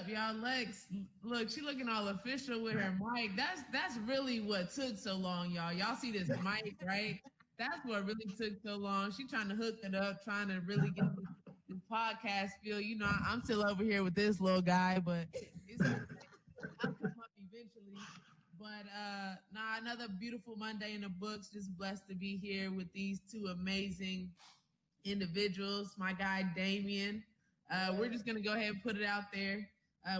up, y'all? Lex, look, she looking all official with her mic. That's really what took so long, y'all. Y'all see this mic, right? That's what really took so long. She trying to hook it up, trying to really get this podcast feel. You know, I'm still over here with this little guy, but it's okay. I'll come up eventually. But nah, another beautiful Monday in the books. Just blessed to be here with these two amazing individuals. My guy Damien. We're just gonna go ahead and put it out there.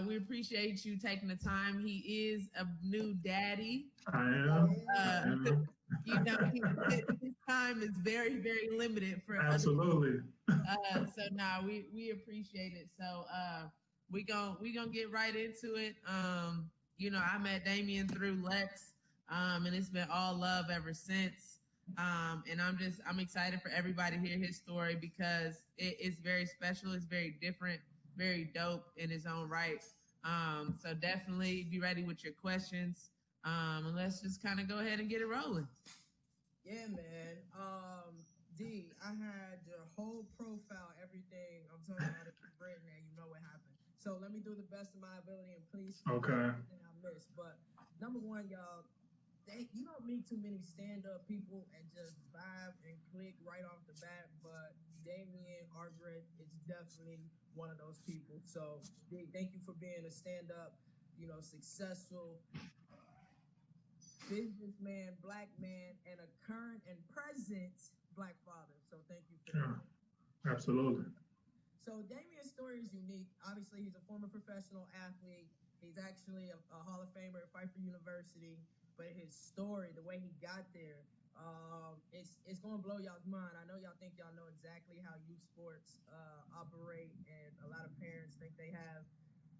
We appreciate you taking the time. He is a new daddy. I am. Uh, you know, his time is very, very limited for Absolutely. so now we appreciate it. So we gonna get right into it. You know, I met Damien through Lex, and it's been all love ever since. And I'm excited for everybody to hear his story because it's very special. It's very different, very dope in its own right. So definitely be ready with your questions. And let's just kind of go ahead and get it rolling. Yeah, man. D, I had your whole profile, everything. I'm talking about it was written there. You know what happened. So let me do the best of my ability and please okay. Everything I missed. But number one, y'all, you don't meet too many stand-up people and just vibe and click right off the bat. But Damien Argrett is definitely one of those people. So D, thank you for being a stand-up, successful businessman, black man, and a current and present black father. So thank you for that. Absolutely. So Damien's story is unique. Obviously, he's a former professional athlete. He's actually a Hall of Famer at Pfeiffer University. But his story, the way he got there, it's going to blow y'all's mind. I know y'all think y'all know exactly how youth sports operate, and a lot of parents think they have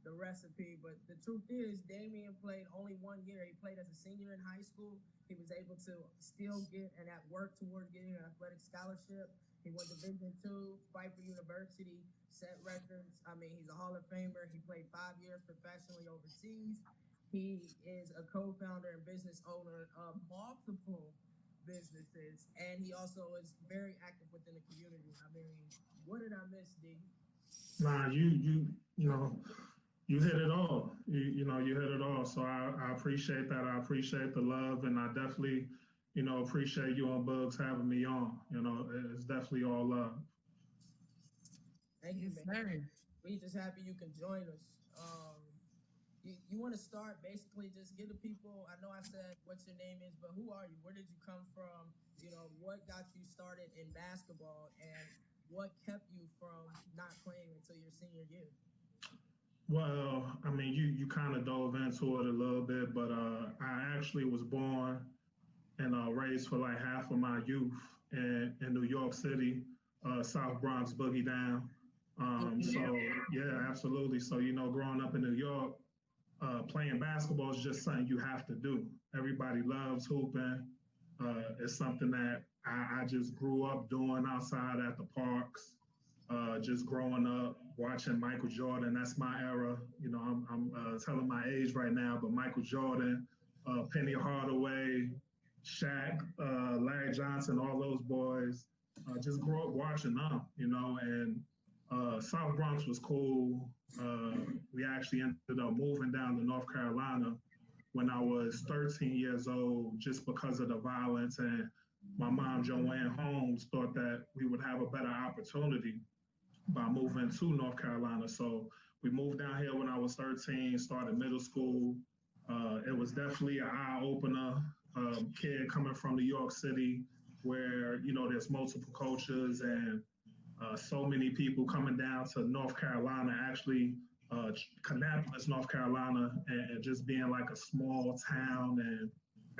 the recipe, but the truth is Damien played only 1 year. He played as a senior in high school. He was able to still get and at work towards getting an athletic scholarship. He went Division II, Pfeiffer University, set records. I mean, he's a Hall of Famer. He played 5 years professionally overseas. He is a co-founder and business owner of multiple businesses, and he also is very active within the community. I mean, what did I miss, D? Nah, you know. You hit it all. You hit it all. So I appreciate that. I appreciate the love, and I definitely, appreciate you on Bugs having me on. It's definitely all love. Thank you, Yes, man. sir. We just happy you can join us. You want to start basically just give the people. I know I said what your name is, but who are you? Where did you come from? What got you started in basketball, and what kept you from not playing until your senior year? Well, I mean, you kind of dove into it a little bit, but I actually was born and raised for like half of my youth in New York City, South Bronx boogie down. So yeah, absolutely. So growing up in New York, playing basketball is just something you have to do. Everybody loves hooping. It's something that I just grew up doing outside at the parks. Just growing up watching Michael Jordan, that's my era. I'm telling my age right now, but Michael Jordan, Penny Hardaway, Shaq, Larry Johnson, all those boys, just grew up watching them, and South Bronx was cool. We actually ended up moving down to North Carolina when I was 13 years old, just because of the violence. And my mom, Joanne Holmes, thought that we would have a better opportunity by moving to North Carolina. So we moved down here when I was 13, started middle school. It was definitely an eye-opener. Kid coming from New York City, where there's multiple cultures and so many people coming down to North Carolina, actually Kannapolis, North Carolina, and just being like a small town and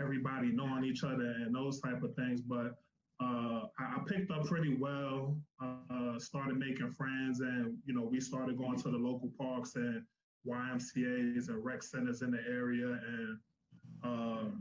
everybody knowing each other and those type of things. But I picked up pretty well, started making friends, and we started going to the local parks and YMCA's and rec centers in the area. And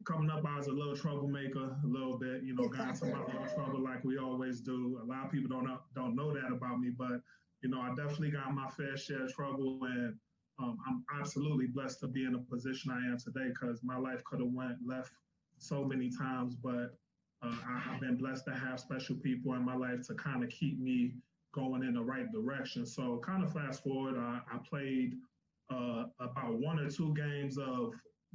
coming up, I was a little troublemaker, a little bit, got into my little trouble like we always do. A lot of people don't know that about me, but I definitely got my fair share of trouble, and I'm absolutely blessed to be in the position I am today, because my life could have went left so many times, but I've been blessed to have special people in my life to kind of keep me going in the right direction. So kind of fast forward, I played about 1 or 2 games of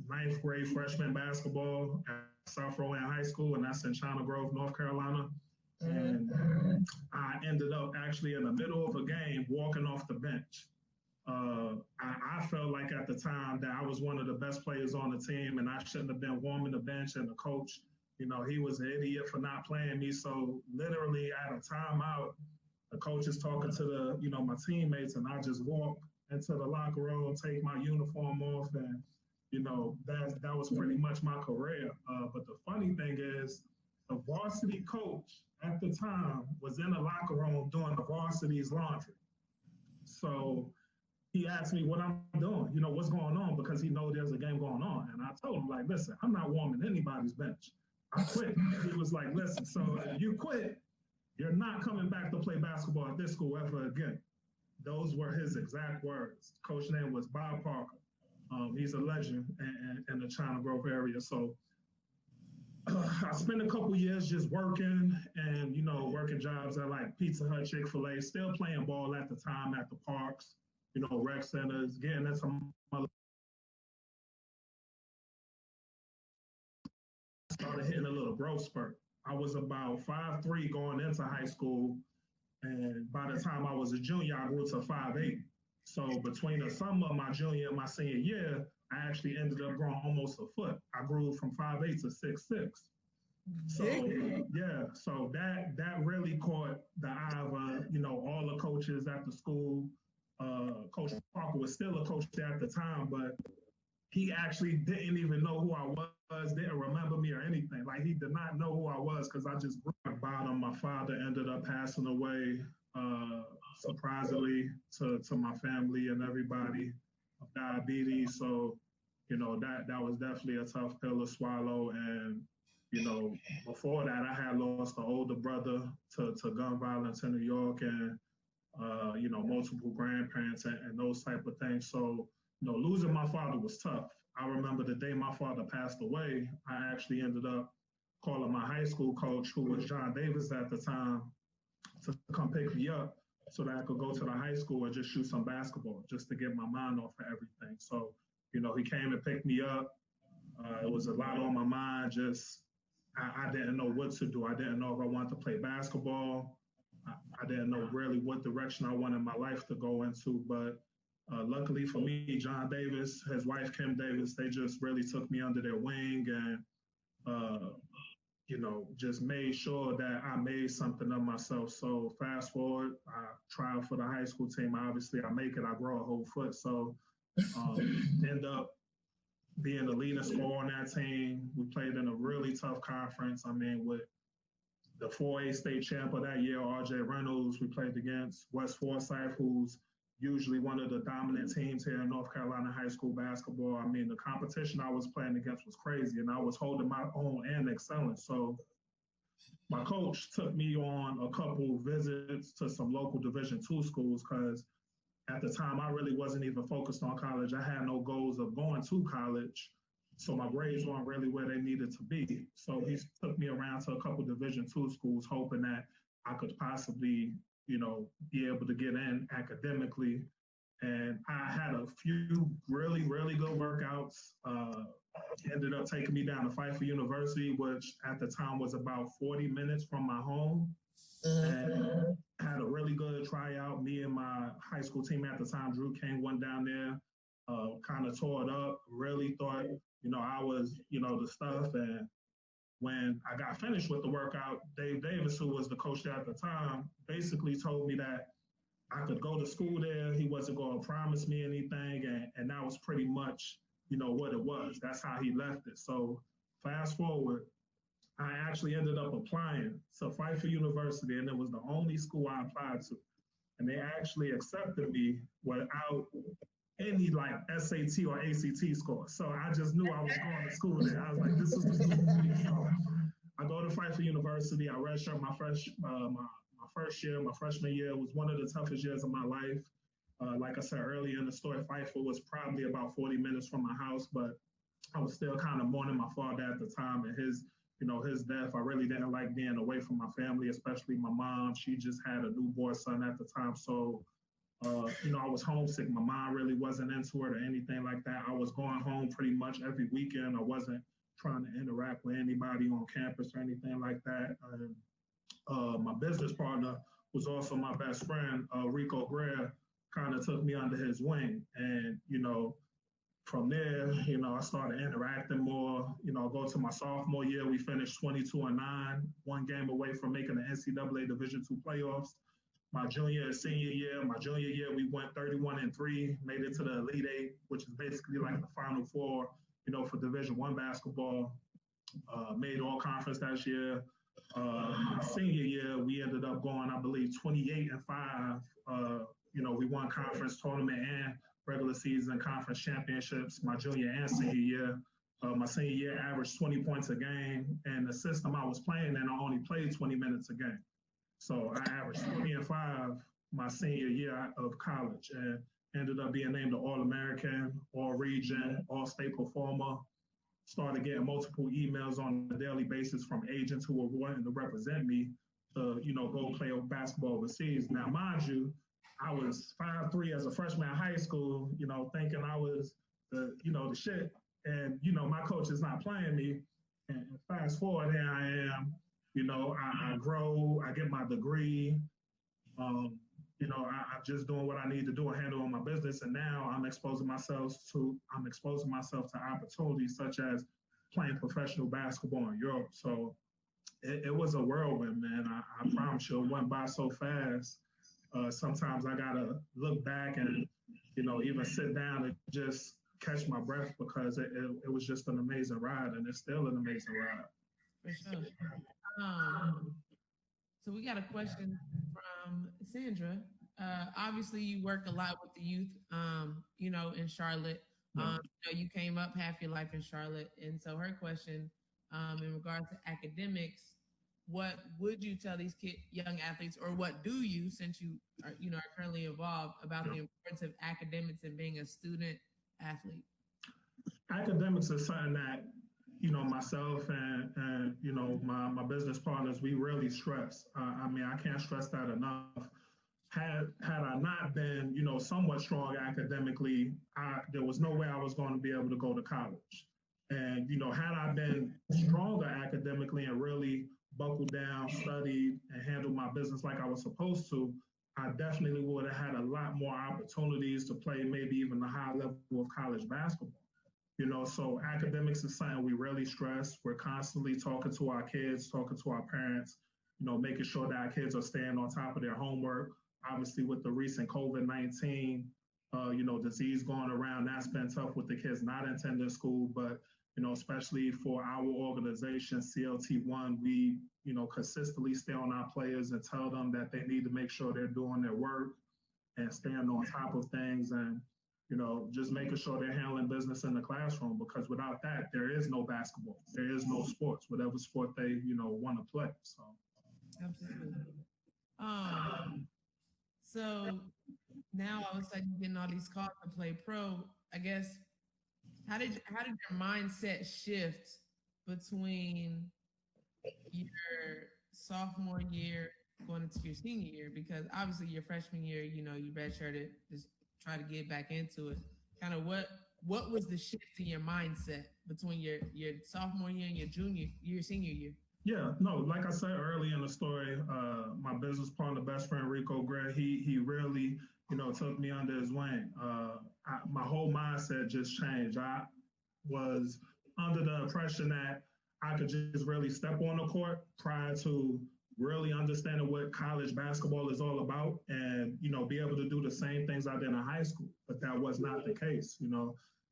ninth grade freshman basketball at South Rowan High School, and that's in China Grove, North Carolina. And I ended up actually in the middle of a game walking off the bench. I felt like at the time that I was one of the best players on the team, and I shouldn't have been warming the bench. And the coach, he was an idiot for not playing me. So literally at a timeout, the coach is talking to my teammates, and I just walk into the locker room, take my uniform off, and that was pretty much my career. But the funny thing is, the varsity coach at the time was in the locker room doing the varsity's laundry. So he asked me what I'm doing, what's going on, because he knows there's a game going on. And I told him, like, listen, I'm not warming anybody's bench. I quit. He was like, listen, so if you quit, you're not coming back to play basketball at this school ever again. Those were his exact words. Coach name was Bob Parker. He's a legend in the China Grove area. So I spent a couple years just working and, working jobs at like Pizza Hut, Chick-fil-A, still playing ball at the time at the parks, rec centers, getting into some other. Started hitting a little growth spurt. I was about 5'3" going into high school. And by the time I was a junior, I grew to 5'8". So between the summer of my junior and my senior year, I actually ended up growing almost a foot. I grew from 5'8" to 6'6". So yeah, so that really caught the eye of all the coaches at the school. Coach Parker was still a coach at the time, but he actually didn't even know who I was, didn't remember me or anything. Like, he did not know who I was because I just grew at bottom. My father ended up passing away, surprisingly, to my family and everybody, of diabetes. So, that was definitely a tough pill to swallow. And, before that, I had lost an older brother to gun violence in New York, and, multiple grandparents and those type of things. So, losing my father was tough. I remember the day my father passed away, I actually ended up calling my high school coach, who was John Davis at the time, to come pick me up so that I could go to the high school and just shoot some basketball, just to get my mind off of everything. So, he came and picked me up. It was a lot on my mind. I didn't know what to do. I didn't know if I wanted to play basketball. I didn't know really what direction I wanted my life to go into, but luckily for me, John Davis, his wife, Kim Davis, they just really took me under their wing and, just made sure that I made something of myself. So fast forward, I tried for the high school team. Obviously, I make it. I grow a whole foot. So end up being the leading scorer on that team. We played in a really tough conference. I mean, with the 4A state champ of that year, RJ Reynolds, we played against West Forsyth, who's usually one of the dominant teams here in North Carolina high school basketball. I mean, the competition I was playing against was crazy, and I was holding my own and excelling. So my coach took me on a couple visits to some local Division II schools, because at the time I really wasn't even focused on college. I had no goals of going to college, so my grades weren't really where they needed to be. So he took me around to a couple Division II schools, hoping that I could possibly, be able to get in academically. And I had a few really, really good workouts. Ended up taking me down to Pfeiffer University, which at the time was about 40 minutes from my home. And had a really good tryout. Me and my high school team at the time, Drew King, went down there, kind of tore it up, really thought, I was, the stuff. And when I got finished with the workout, Dave Davis, who was the coach at the time, basically told me that I could go to school there. He wasn't going to promise me anything. And that was pretty much, what it was. That's how he left it. So fast forward, I actually ended up applying to Pfeiffer University, and it was the only school I applied to. And they actually accepted me without any like SAT or ACT score. So I just knew I was going to school there. I was like, this is the school for me. So I go to Pfeiffer University. I redshirt my first year. My freshman year was one of the toughest years of my life. Like I said earlier in the story, Pfeiffer was probably about 40 minutes from my house, but I was still kind of mourning my father at the time and his death. I really didn't like being away from my family, especially my mom. She just had a newborn son at the time. So I was homesick. My mom really wasn't into it or anything like that. I was going home pretty much every weekend. I wasn't trying to interact with anybody on campus or anything like that. And my business partner was also my best friend, Rico Greer, kind of took me under his wing. And, from there, I started interacting more. Go to my sophomore year, we finished 22-9, one game away from making the NCAA Division II playoffs. My junior and senior year, we went 31-3, made it to the Elite Eight, which is basically like the Final Four, for Division I basketball. Made all conference that year. My senior year, we ended up going, I believe, 28-5. We won conference tournament and regular season conference championships my junior and senior year. My senior year averaged 20 points a game, and the system I was playing in, I only played 20 minutes a game. So I averaged 20-5 my senior year of college and ended up being named an All-American, All-Region, All-State performer. Started getting multiple emails on a daily basis from agents who were wanting to represent me to, go play basketball overseas. Now, mind you, I was 5'3" as a freshman in high school, thinking I was the shit. And, my coach is not playing me. And fast forward, here I am, I grow, I get my degree. I'm just doing what I need to do and handling my business. And now I'm exposing myself to opportunities such as playing professional basketball in Europe. So it was a whirlwind, man. I promise you, it went by so fast. Sometimes I gotta look back and, even sit down and just catch my breath because it was just an amazing ride, and it's still an amazing ride. For sure. So we got a question from Sandra. Obviously, you work a lot with the youth, in Charlotte. You came up half your life in Charlotte, and so her question, in regards to academics, what would you tell these young athletes, or what do you, since you are currently involved, about the importance of academics and being a student athlete? Academics is something that myself and my business partners, we really stress. I can't stress that enough. Had I not been, somewhat strong academically, there was no way I was going to be able to go to college. And, had I been stronger academically and really buckled down, studied, and handled my business like I was supposed to, I definitely would have had a lot more opportunities to play maybe even the high level of college basketball. So academics is something we really stress. We're constantly talking to our kids, talking to our parents, making sure that our kids are staying on top of their homework. Obviously, with the recent COVID-19, disease going around, that's been tough with the kids not attending school. But, especially for our organization, CLT1, we, consistently stay on our players and tell them that they need to make sure they're doing their work and staying on top of things and, just making sure they're handling business in the classroom, because without that, there is no basketball. There is no sports, whatever sport they, want to play. So. Absolutely. So now all of a sudden you're getting all these calls to play pro. I guess, how did your mindset shift between your sophomore year going into your senior year? Because obviously your freshman year, you redshirted, just try to get back into it. Kind of what was the shift in your mindset between your sophomore year and your senior year? Yeah, no, like I said early in the story, my business partner, best friend Rico Gray, he really, took me under his wing. My whole mindset just changed. I was under the impression that I could just really step on the court prior to really understanding what college basketball is all about and, be able to do the same things I did in high school. But that was not the case.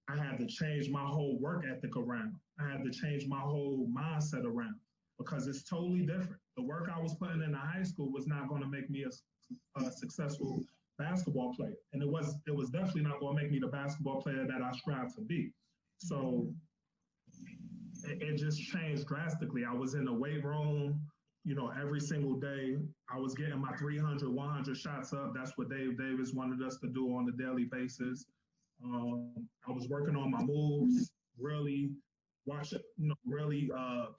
I had to change my whole work ethic around. I had to change my whole mindset around because it's totally different. The work I was putting in high school was not going to make me a successful basketball player. And it was definitely not going to make me the basketball player that I strive to be. So it just changed drastically. I was in the weight room, every single day. I was getting my 300, 100 shots up. That's what Dave Davis wanted us to do on a daily basis. I was working on my moves, really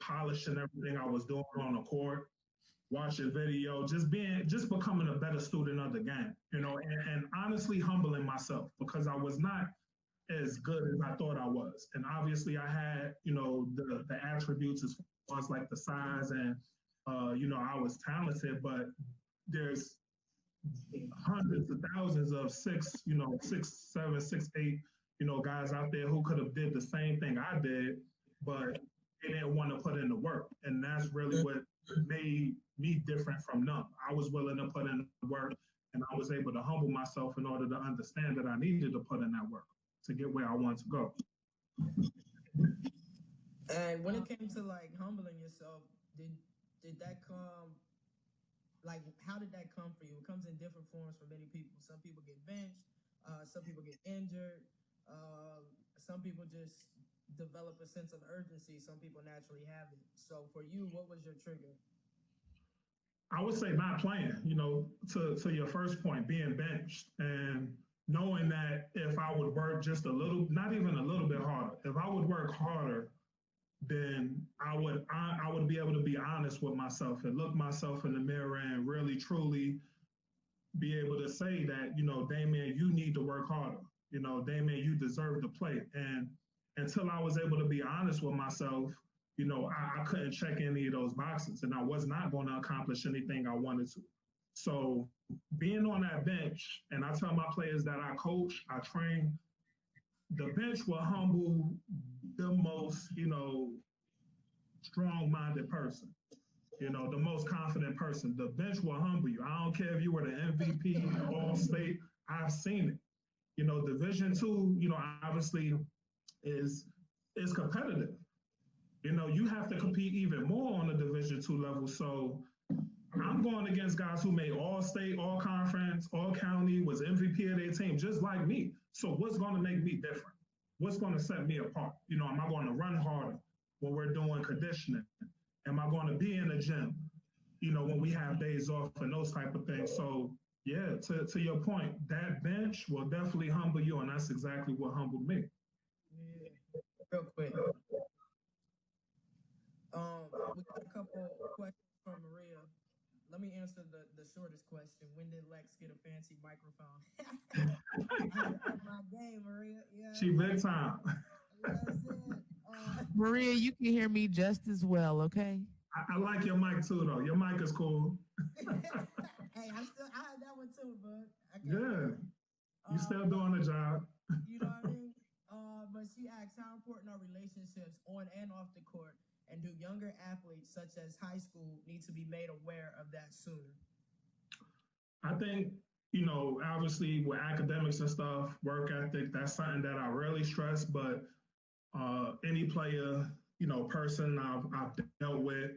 polishing everything I was doing on the court. watching video, just becoming a better student of the game, and honestly humbling myself because I was not as good as I thought I was. And obviously I had, the attributes as far as like the size and, I was talented, but there's hundreds of thousands of 6'7", 6'8", guys out there who could have did the same thing I did, but they didn't want to put in the work. And that's really what made me different from them. I was willing to put in the work, and I was able to humble myself in order to understand that I needed to put in that work to get where I want to go. And when it came to like humbling yourself, did that come, like, how did that come for you? It comes in different forms for many people. Some people get benched, some people get injured, some people just develop a sense of urgency. Some people naturally have it. So for you, what was your trigger? I would say not playing, to your first point, being benched and knowing that if I would work just a little, not even a little bit harder, if I would work harder, then I would be able to be honest with myself and look myself in the mirror and really truly be able to say that, Damien, you need to work harder. Damien, you deserve to play. And until I was able to be honest with myself, I couldn't check any of those boxes and I was not going to accomplish anything I wanted to. So being on that bench, and I tell my players that I coach, I train, the bench will humble the most, strong-minded person, the most confident person. The bench will humble you. I don't care if you were the MVP, All-State. I've seen it. Division II, obviously is competitive. You have to compete even more on the Division II level. So I'm going against guys who made All-State, All-Conference, All-County, was MVP of their team, just like me. So what's going to make me different? What's going to set me apart? Am I going to run harder when we're doing conditioning? Am I going to be in the gym, when we have days off and those type of things? So yeah, to your point, that bench will definitely humble you, and that's exactly what humbled me. Yeah. Real quick. We got a couple questions from Maria. Let me answer the shortest question. When did Lex get a fancy microphone? I up my game, Maria. Yeah. She big time. That's it. Maria, you can hear me just as well, okay? I like your mic too, though. Your mic is cool. Hey, I had that one too, bud. Yeah. You still doing the job. You know what I mean? But she asks, how important are relationships on and off the court? And do younger athletes, such as high school, need to be made aware of that sooner? I think, obviously with academics and stuff, work ethic, that's something that I really stress. But any player, person I've dealt with,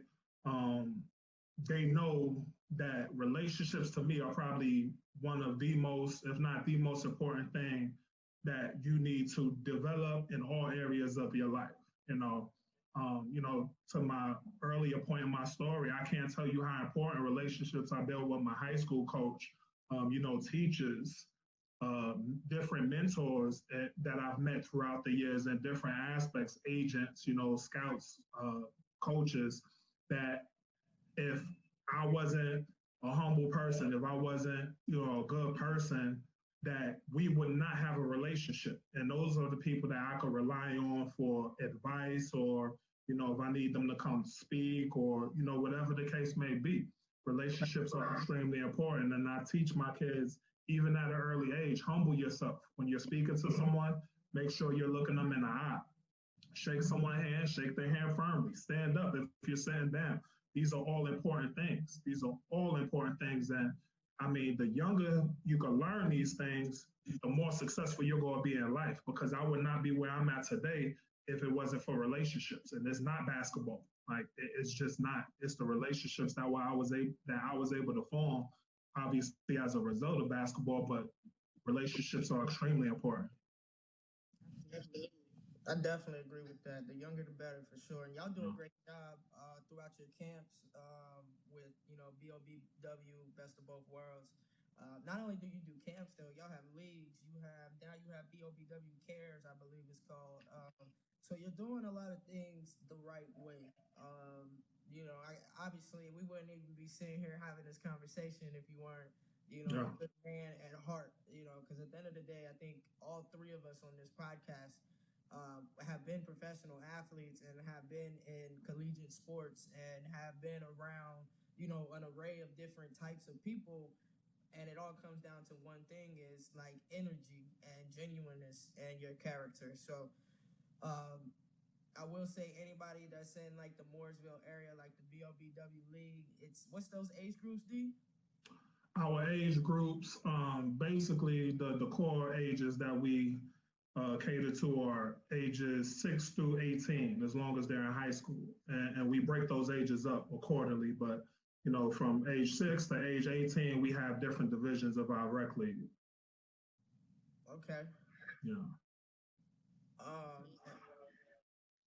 they know that relationships to me are probably one of the most, if not the most important thing that you need to develop in all areas of your life. To my earlier point in my story, I can't tell you how important relationships I built with my high school coach, teachers, different mentors that I've met throughout the years in different aspects, agents, scouts, coaches, that if I wasn't a humble person, if I wasn't, a good person, that we would not have a relationship. And those are the people that I could rely on for advice or, if I need them to come speak or, whatever the case may be. Relationships are extremely important. And I teach my kids, even at an early age, humble yourself. When you're speaking to someone, make sure you're looking them in the eye. Shake someone's hand, shake their hand firmly. Stand up if you're sitting down. These are all important things. These are all important things. And I mean, the younger you can learn these things, the more successful you're going to be in life, because I would not be where I'm at today if it wasn't for relationships. And it's not basketball. Like, it's just not. It's the relationships that I was able to form, obviously as a result of basketball, but relationships are extremely important. I definitely agree with that. The younger, the better, for sure. And y'all do a great job throughout your camps with, BOBW, Best of Both Worlds. Not only do you do camps, though, y'all have leagues. You have BOBW Cares, I believe it's called. So you're doing a lot of things the right way. Obviously we wouldn't even be sitting here having this conversation if you weren't, Yeah. a good man at heart, because at the end of the day, I think all three of us on this podcast have been professional athletes and have been in collegiate sports and have been around, an array of different types of people. And it all comes down to one thing is like energy and genuineness and your character. So, I will say anybody that's in like the Mooresville area, like the BOBW league, what's those age groups, D? Our age groups, basically the core ages that we cater to are ages 6 through 18, as long as they're in high school. And we break those ages up accordingly. But, from age 6 to age 18, we have different divisions of our rec league. Okay. Yeah.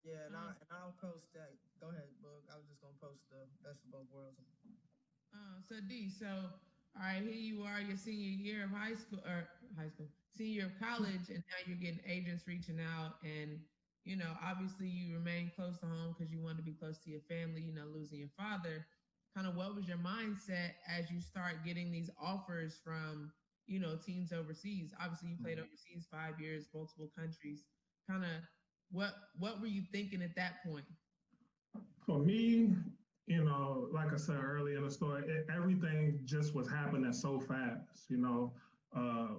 Yeah, and I'll post that. Go ahead, Boog. I was just gonna post the best of both worlds. So D, all right, here you are, your senior year of senior year of college, and now you're getting agents reaching out, and obviously you remain close to home because you want to be close to your family. Losing your father. Kind of, what was your mindset as you start getting these offers from teams overseas? Obviously, you played overseas 5 years, multiple countries. Kind of, what were you thinking at that point? For me, like I said earlier in the story, everything just was happening so fast.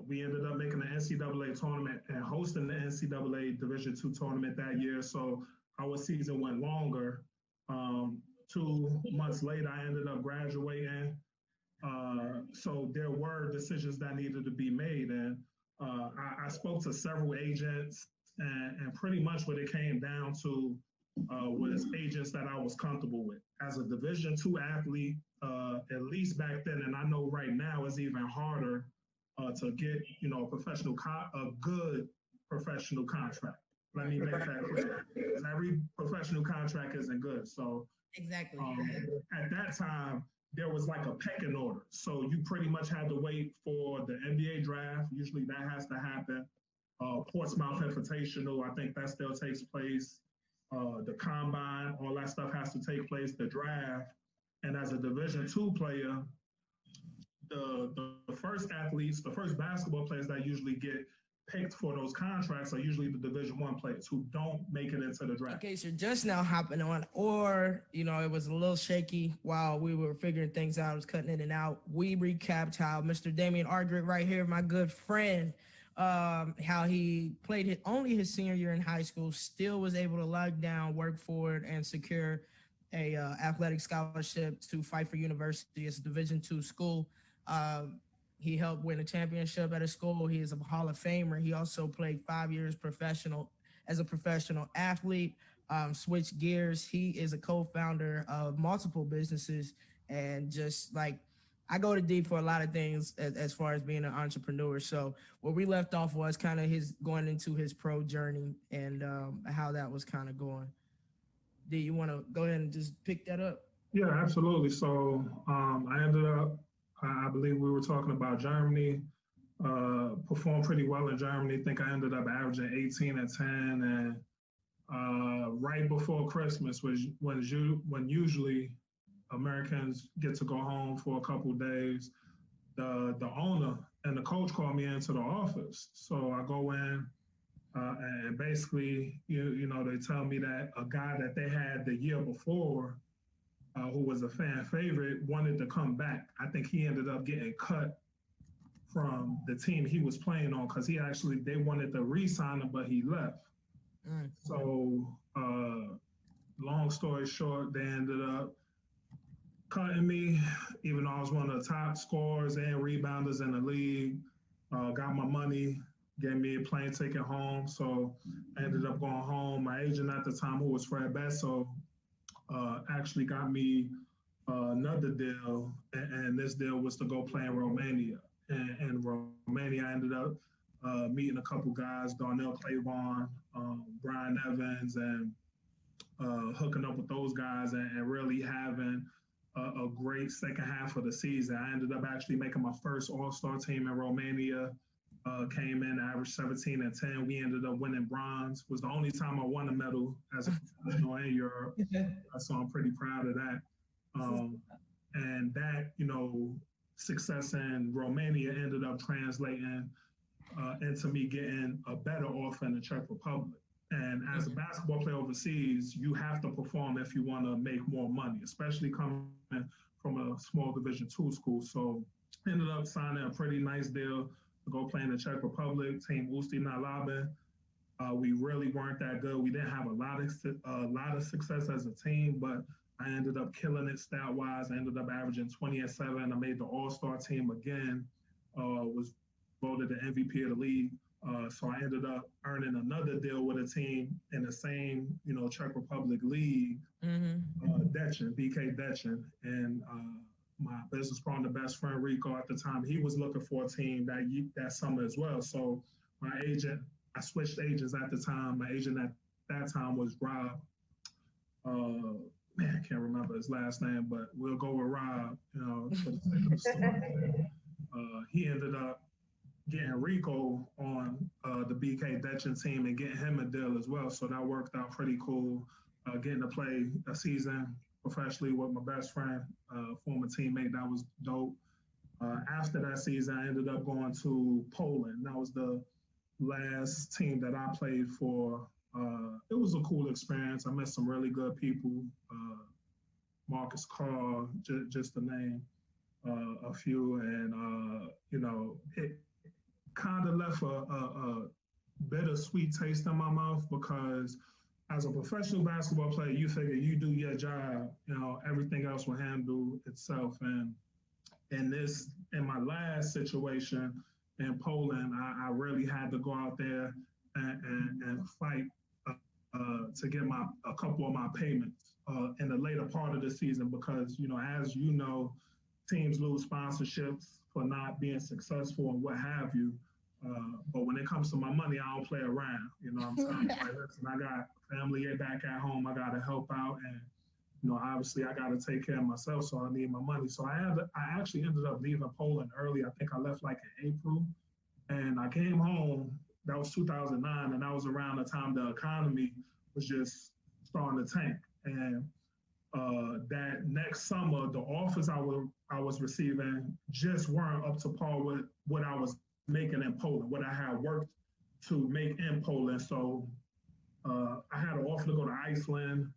We ended up making the NCAA tournament and hosting the NCAA Division II tournament that year. So our season went longer. 2 months later, I ended up graduating. So there were decisions that needed to be made. And I spoke to several agents, and pretty much what it came down to was agents that I was comfortable with. As a Division II athlete, at least back then, and I know right now it's even harder to get, a good professional contract. Let me make that clear. Because every professional contract isn't good. So exactly. At that time, there was like a pecking order. So you pretty much had to wait for the NBA draft. Usually that has to happen. Portsmouth Invitational, I think that still takes place. The combine, all that stuff has to take place, the draft. And as a Division II player, the first athletes, the first basketball players that usually get picked for those contracts are usually the Division I players who don't make it into the draft. In case you're just now hopping on, or it was a little shaky while we were figuring things out, I was cutting in and out. We recapped how Mr. Damien Argrett right here, my good friend, how he played only his senior year in high school, still was able to lock down, work for it, and secure a athletic scholarship to Pfeiffer University. It's a Division II school. He helped win a championship at a school. He is a Hall of Famer. He also played 5 years as a professional athlete. Switched gears. He is a co-founder of multiple businesses, and just like I go to deep for a lot of things as far as being an entrepreneur. So where we left off was kind of his going into his pro journey and how that was kind of going. Do you want to go ahead and just pick that up? Yeah, absolutely. So I ended up, I believe we were talking about Germany, performed pretty well in Germany. I think I ended up averaging 18 and 10. And right before Christmas, when usually Americans get to go home for a couple of days, the owner and the coach called me into the office. So I go in and basically, they tell me that a guy that they had the year before, who was a fan favorite, wanted to come back. I think he ended up getting cut from the team he was playing on because they wanted to re-sign him, but he left. So long story short, they ended up cutting me, even though I was one of the top scorers and rebounders in the league. Got my money, gave me a plane ticket home. So I ended up going home. My agent at the time, who was Fred Besso, actually got me another deal, and this deal was to go play in Romania. And Romania, I ended up meeting a couple guys, Darnell Claiborne, Brian Evans, and hooking up with those guys and really having a great second half of the season. I ended up actually making my first All-Star team in Romania. came in, averaged 17 and 10. We ended up winning bronze. Was the only time I won a medal as a professional in Europe. So I'm pretty proud of that. And that, success in Romania ended up translating into me getting a better offer in the Czech Republic. And as a basketball player overseas, you have to perform if you want to make more money, especially coming from a small Division II school. So ended up signing a pretty nice deal to go play in the Czech Republic, Team Ústí nad Labem. We really weren't that good. We didn't have a lot of success as a team, but I ended up killing it stat-wise. I ended up averaging 20 and 7. I made the All-Star team again, was voted the MVP of the league. So I ended up earning another deal with a team in the same, Czech Republic league, Dechin, BK Dechin. And my business partner, best friend Rico at the time, he was looking for a team that summer as well. So my agent, I switched agents at the time. My agent at that time was Rob. I can't remember his last name, but we'll go with Rob, for the sake of the story. He ended up getting Rico on the BK Dechin team and getting him a deal as well. So that worked out pretty cool. Getting to play a season professionally with my best friend, former teammate, that was dope. After that season, I ended up going to Poland. That was the last team that I played for. It was a cool experience. I met some really good people. Marcus Carr, just to name a few. And, it kind of left a bittersweet taste in my mouth because as a professional basketball player, you figure you do your job, everything else will handle itself. And in my last situation in Poland, I really had to go out there and fight to get a couple of my payments in the later part of the season because, as you know, teams lose sponsorships for not being successful and what have you. But when it comes to my money, I don't play around. I'm telling you, like, listen, I got family back at home. I got to help out. And, obviously I got to take care of myself. So I need my money. So I actually ended up leaving Poland early. I think I left like in April. And I came home. That was 2009. And that was around the time the economy was just starting to tank. And that next summer, the offers I was receiving just weren't up to par with what I was making in Poland, what I had worked to make in Poland. So I had an offer to go to Iceland,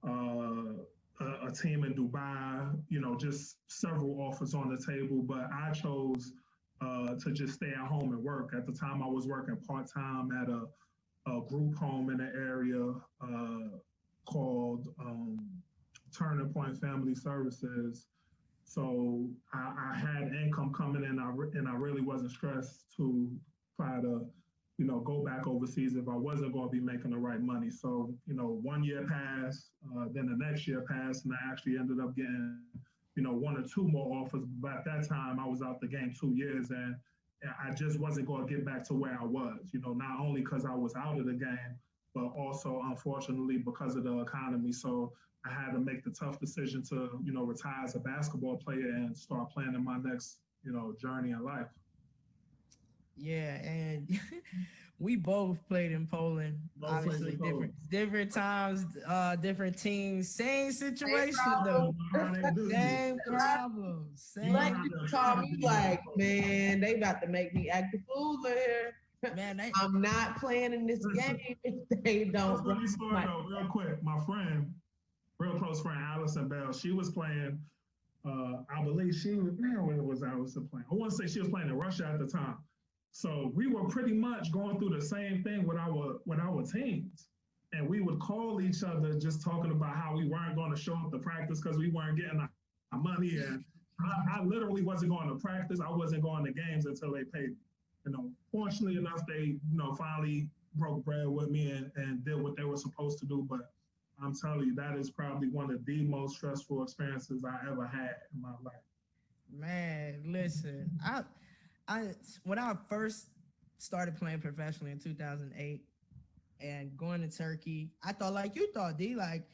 a team in Dubai, just several offers on the table, but I chose to just stay at home and work. At the time, I was working part-time at a group home in the area called Turning Point Family Services. So I had income coming in, and I really wasn't stressed to try to, go back overseas if I wasn't going to be making the right money. So, 1 year passed, then the next year passed, and I actually ended up getting, 1 or 2 more offers. But at that time, I was out the game 2 years, and I just wasn't going to get back to where I was, not only because I was out of the game, but also, unfortunately, because of the economy. So I had to make the tough decision to, retire as a basketball player and start planning my next, journey in life. Yeah, and we both played in Poland. Obviously, different times, different teams, same situation though. Same problems. Like you call me like, man, they about to make me act a fool here. Man, I'm not playing in this game if they don't. Funny story though, real quick. My friend, real close friend, Allison Bell, she was playing. I believe where was Allison playing? I want to say she was playing in Russia at the time. So we were pretty much going through the same thing with our teams. And we would call each other just talking about how we weren't going to show up to practice because we weren't getting our money. And I literally wasn't going to practice. I wasn't going to games until they paid me. Fortunately enough, they, finally broke bread with me and did what they were supposed to do. But I'm telling you, that is probably one of the most stressful experiences I ever had in my life. Man, listen, when I first started playing professionally in 2008 and going to Turkey, I thought like you thought, D, like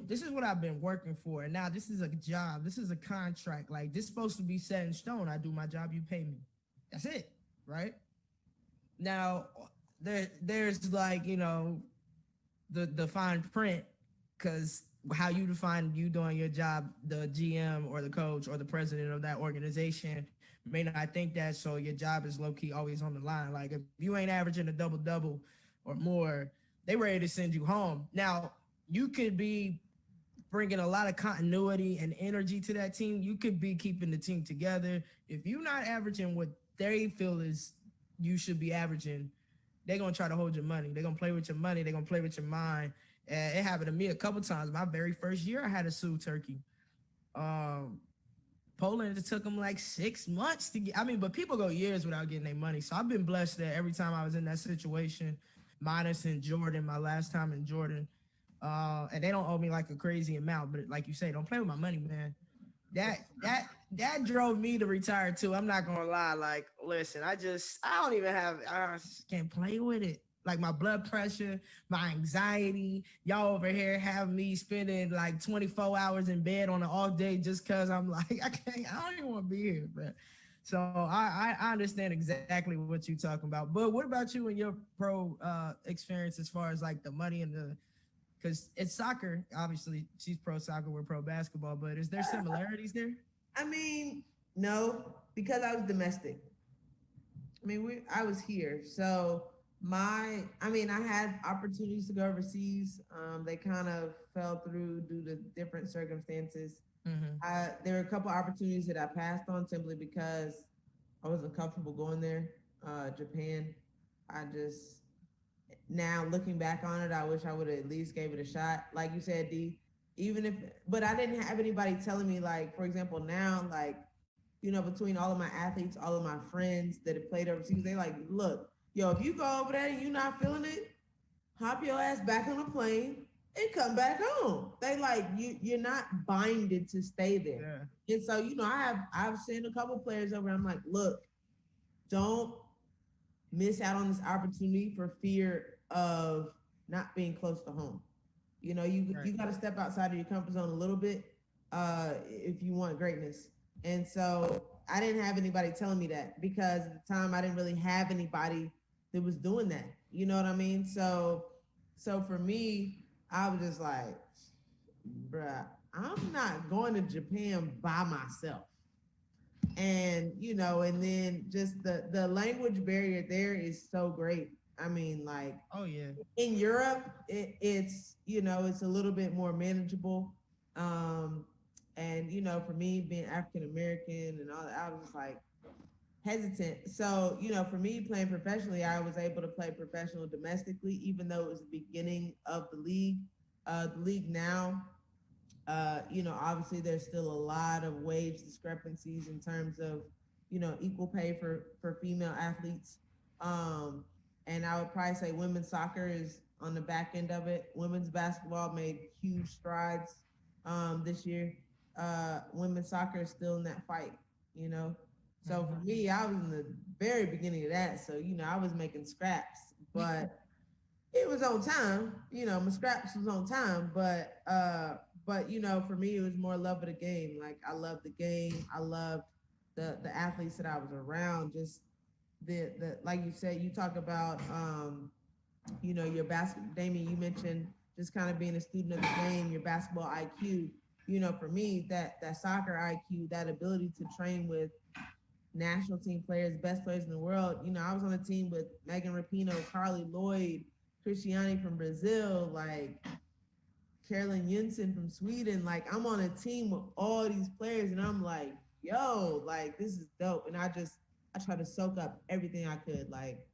this is what I've been working for. And now this is a job. This is a contract. Like this is supposed to be set in stone. I do my job, you pay me. That's it. Right. Now, there's like, the fine print, because how you define you doing your job, the GM or the coach or the president of that organization may not think that. So your job is low key always on the line. Like if you ain't averaging a double double or more, they ready to send you home. Now, you could be bringing a lot of continuity and energy to that team. You could be keeping the team together. If you're not averaging what they feel is you should be averaging, they're gonna try to hold your money. They're gonna play with your money. They're gonna play with your mind. And it happened to me a couple times. My very first year, I had to sue Turkey. Poland, it took them like 6 months to get. I mean, but people go years without getting their money. So I've been blessed that every time I was in that situation, minus in Jordan, my last time in Jordan, and they don't owe me like a crazy amount. But like you say, don't play with my money, man. That drove me to retire too. I'm not gonna lie. Like, listen, I don't even have. I just can't play with it. Like my blood pressure, my anxiety. Y'all over here have me spending like 24 hours in bed on an off day just because I'm like, I can't. I don't even want to be here, bro. So I understand exactly what you're talking about. But what about you and your pro experience as far as like the money and the, because it's soccer. Obviously, she's pro soccer, we're pro basketball. But is there similarities there? I mean, no, because I was domestic. I mean, I was here, so I had opportunities to go overseas. They kind of fell through due to different circumstances. Mm-hmm. There were a couple opportunities that I passed on simply because I wasn't comfortable going there. Japan, now looking back on it, I wish I would have at least gave it a shot. Like you said, D, but I didn't have anybody telling me, like, for example, now, like, between all of my athletes, all of my friends that have played overseas, they like, look, yo, if you go over there and you're not feeling it, hop your ass back on a plane and come back home. They like, you're not binded to stay there. Yeah. And so, I've seen a couple players over, I'm like, look, don't miss out on this opportunity for fear of not being close to home. You got to step outside of your comfort zone a little bit if you want greatness. And so I didn't have anybody telling me that, because at the time I didn't really have anybody that was doing that. You know what I mean? So for me, I was just like, bruh, I'm not going to Japan by myself. And, and then just the language barrier there is so great. I mean, like, oh yeah, in Europe, it's it's a little bit more manageable. And for me being African American and all that, I was just like hesitant. So for me playing professionally, I was able to play professional domestically, even though it was the beginning of the league. The league now, obviously there's still a lot of wage discrepancies in terms of equal pay for female athletes. And I would probably say women's soccer is on the back end of it. Women's basketball made huge strides this year. Women's soccer is still in that fight, So for me, I was in the very beginning of that. So, I was making scraps, but it was on time. My scraps was on time, but for me, it was more love of the game. Like, I loved the game. I loved the athletes that I was around. Just the like you said, you talk about your basketball. Damien, you mentioned just kind of being a student of the game, your basketball IQ. For me, that soccer IQ, that ability to train with national team players, best players in the world. I was on a team with Megan Rapinoe, Carly Lloyd, Cristiane from Brazil, like Carolyn Jensen from Sweden. Like, I'm on a team with all these players, and I'm like, yo, like, this is dope. And I try to soak up everything I could, like,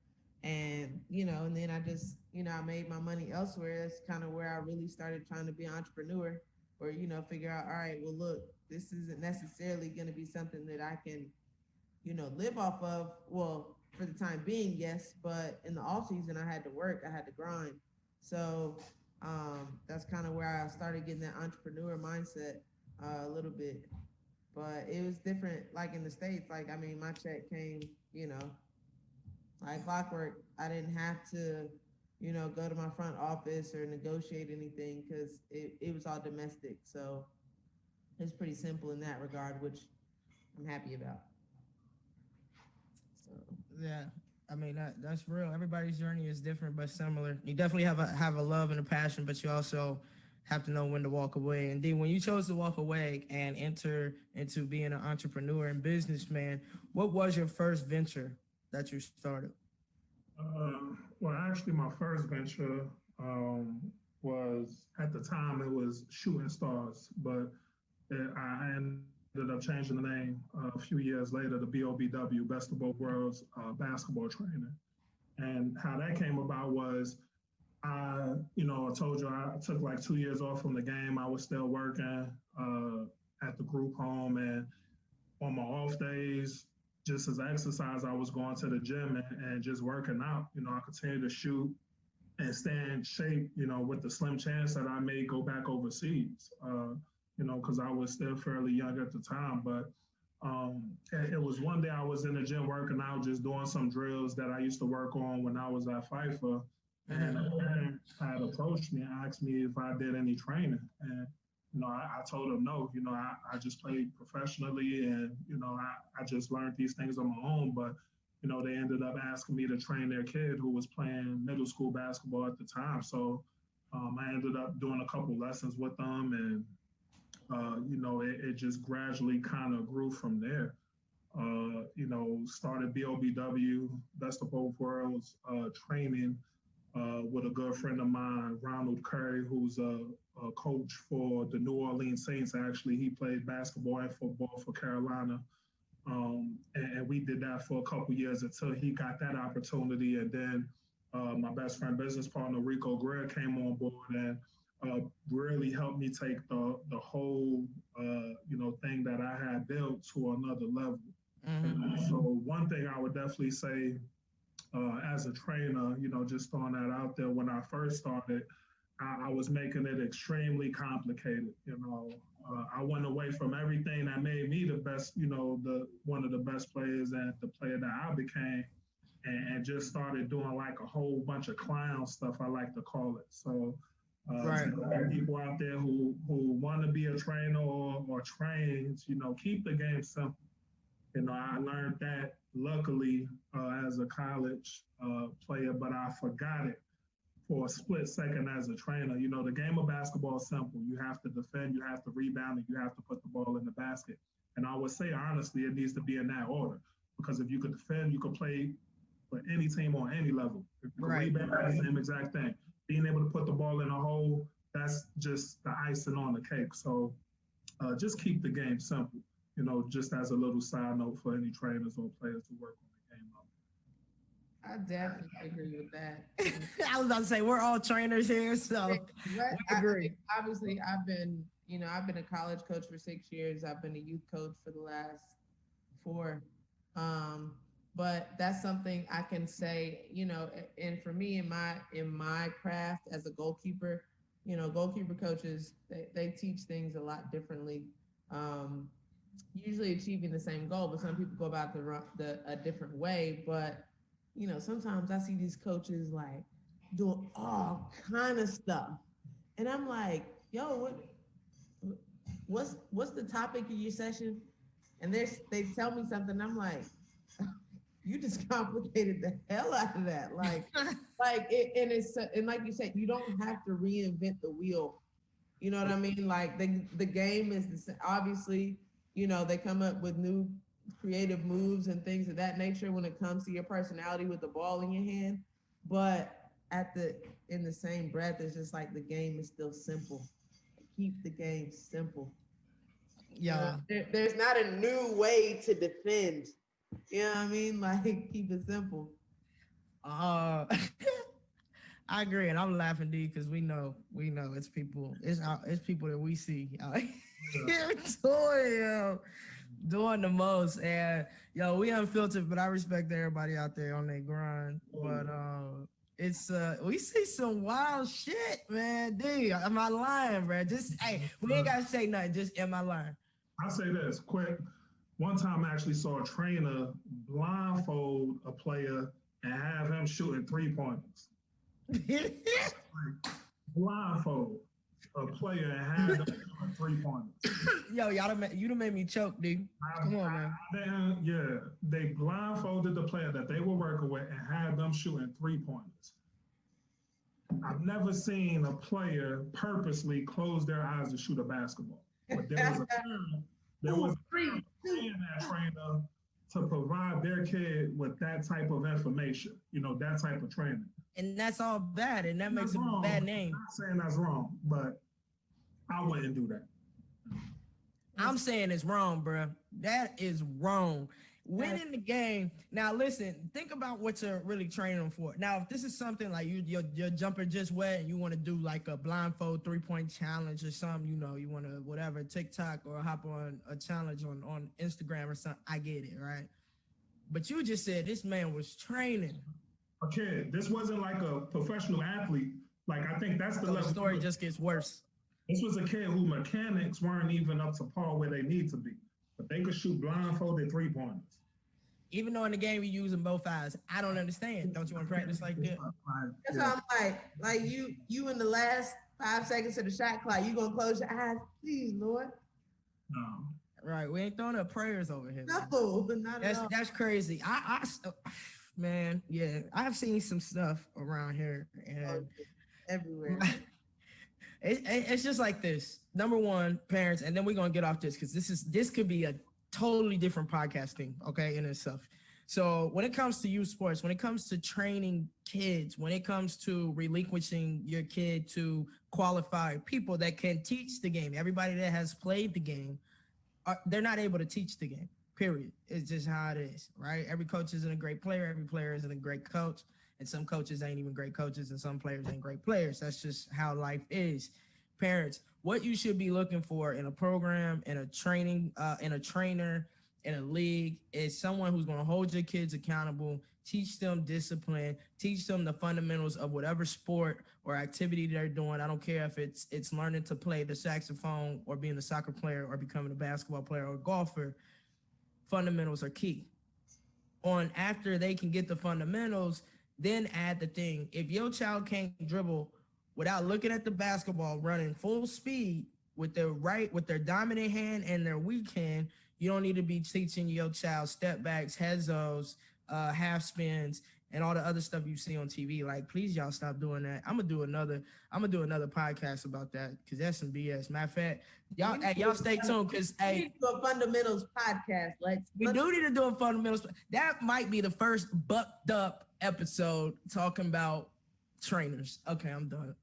and then I just, I made my money elsewhere. That's kind of where I really started trying to be an entrepreneur, or, figure out, all right, well, look, this isn't necessarily going to be something that I can, live off of. Well, for the time being, yes, but in the off season, I had to work, I had to grind. So that's kind of where I started getting that entrepreneur mindset a little bit. But it was different, like in the States. Like, I mean, my check came, like clockwork. I didn't have to, go to my front office or negotiate anything, because it was all domestic. So it's pretty simple in that regard, which I'm happy about. So yeah. I mean, that's real. Everybody's journey is different but similar. You definitely have a love and a passion, but you also have to know when to walk away. And then when you chose to walk away and enter into being an entrepreneur and businessman, what was your first venture that you started? Well, actually, my first venture was at the time it was Shooting Stars, but I ended up changing the name a few years later to BOBW, Best of Both Worlds Basketball Trainer. And how that came about was I told you I took like 2 years off from the game. I was still working at the group home, and on my off days, just as exercise, I was going to the gym and just working out. I continued to shoot and stay in shape, with the slim chance that I may go back overseas, because I was still fairly young at the time. But it was one day I was in the gym working out, just doing some drills that I used to work on when I was at FIFA. And a friend had approached me and asked me if I did any training. And, I told him no. I just played professionally and, I just learned these things on my own. But, they ended up asking me to train their kid who was playing middle school basketball at the time. So I ended up doing a couple lessons with them. And, it just gradually kind of grew from there. Started BOBW, Best of Both Worlds, training with a good friend of mine, Ronald Curry, who's a coach for the New Orleans Saints. Actually, he played basketball and football for Carolina. And we did that for a couple years until he got that opportunity. And then my best friend, business partner, Rico Greer, came on board and really helped me take the whole, thing that I had built to another level. So one thing I would definitely say as a trainer, just throwing that out there, when I first started, I was making it extremely complicated. I went away from everything that made me the best, one of the best players and the player that I became, and just started doing like a whole bunch of clown stuff, I like to call it. So to people out there who want to be a trainer or trains, keep the game simple. I learned that luckily as a college player, but I forgot it for a split second as a trainer. The game of basketball is simple. You have to defend, you have to rebound, and you have to put the ball in the basket. And I would say, honestly, it needs to be in that order. Because if you could defend, you could play for any team on any level. If you rebound, the same exact thing. Being able to put the ball in a hole, that's just the icing on the cake. So just keep the game simple. Just as a little side note for any trainers or players who work on the game level. I definitely agree with that. I was about to say we're all trainers here, so we agree. Obviously, I've been a college coach for 6 years. I've been a youth coach for the last 4. But that's something I can say, and for me in my craft as a goalkeeper, goalkeeper coaches, they teach things a lot differently. Usually achieving the same goal, but some people go about a different way. But sometimes I see these coaches like doing all kind of stuff, and I'm like, yo, what's the topic of your session? And they tell me something, I'm like, you just complicated the hell out of that. Like and like you said, you don't have to reinvent the wheel. You know what I mean? Like the game is obviously. They come up with new creative moves and things of that nature when it comes to your personality with the ball in your hand. But in the same breath, it's just like the game is still simple. Keep the game simple. Yeah. There's not a new way to defend. You know what I mean? Like keep it simple. I agree, and I'm laughing, D, because we know it's people that we see out here doing the most, and we unfiltered, but I respect everybody out there on their grind. But it's we see some wild shit, man. D, am I lying, bro? Just we ain't gotta say nothing. Just am I lying? I'll say this quick. One time I actually saw a trainer blindfold a player and have him shooting 3-pointers. Blindfold. a player and had them shooting 3-pointers. Yo, you done made me choke, dude. Come on, man. They blindfolded the player that they were working with and had them shooting 3-pointers. I've never seen a player purposely close their eyes to shoot a basketball. But there was a trainer to provide their kid with that type of information, that type of training. And that's all bad, and that makes a bad name. I'm not saying that's wrong, but I wouldn't do that. I'm saying it's wrong, bro. That is wrong. Winning the game. Now, listen, think about what you're really training them for. Now, if this is something like your jumper just wet and you want to do like a blindfold 3-point challenge or something, you want to whatever, TikTok or hop on a challenge on Instagram or something, I get it, right? But you just said this man was training. A kid. This wasn't like a professional athlete. Like, I think that's the story just gets worse. This was a kid who mechanics weren't even up to par where they need to be, but they could shoot blindfolded 3-pointers. Even though in the game you're using both eyes, I don't understand. Don't you want to practice like that? That's why I'm like you in the last 5 seconds of the shot clock, you gonna close your eyes, please, Lord. No. Right, we ain't throwing up prayers over here. No, not at all. That's crazy. Man, yeah, I've seen some stuff around here and everywhere. It's just like this. Number one, parents, and then we're gonna get off this because this could be a totally different podcasting, okay, in itself. So when it comes to youth sports, when it comes to training kids, when it comes to relinquishing your kid to qualified people that can teach the game, everybody that has played the game, they're not able to teach the game. Period. It's just how it is, right? Every coach isn't a great player. Every player isn't a great coach. And some coaches ain't even great coaches and some players ain't great players. That's just how life is. Parents, what you should be looking for in a program, in a training, in a trainer, in a league is someone who's going to hold your kids accountable, teach them discipline, teach them the fundamentals of whatever sport or activity they're doing. I don't care if it's learning to play the saxophone or being a soccer player or becoming a basketball player or a golfer. Fundamentals are key. After they can get the fundamentals, then add the thing. If your child can't dribble without looking at the basketball, running full speed with their dominant hand and their weak hand, you don't need to be teaching your child step backs, hezos, half spins, and all the other stuff you see on TV. Like, please, y'all stop doing that. I'm gonna do another podcast about that because that's some BS. Matter of fact, y'all stay tuned because we need to do a fundamentals podcast. We do need to do a fundamentals. That might be the first bucked up episode talking about trainers. Okay, I'm done.